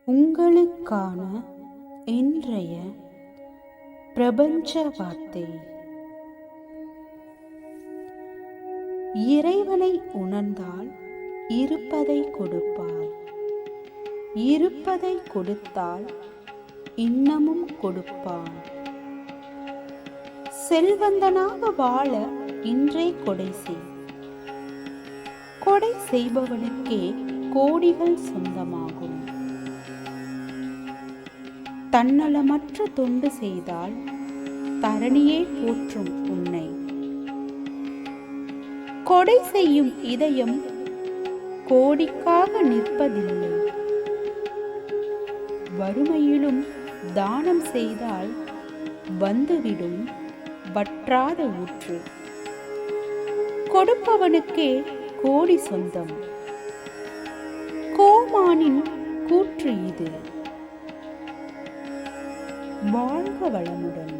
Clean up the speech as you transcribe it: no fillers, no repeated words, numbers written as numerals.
உங்களுக்கான இன்றைய பிரபஞ்ச வார்த்தை. இறைவனை உணர்ந்தால் இருப்பதை கொடுப்பார், இருப்பதை கொடுத்தால் இன்னமும் கொடுப்பான். செல்வந்தனாக வாழ இன்றே கொடை செய். கொடை செய்பவனுக்கே கோடிகள் சொந்தமாகும். தன்னலமற்ற தொண்டு செய்தால் தரணியே போற்றும் உன்னை. கொடை செய்யும் இதயம் கோடிக்காக நிற்பதில்லை. வறுமையிலும் தானம் செய்தால் வந்துவிடும் வற்றாத ஊற்று. கொடுப்பவனுக்கே கோடி சொந்தம். கோமானின் கூற்று இது. வாழ்க வளமுடன்.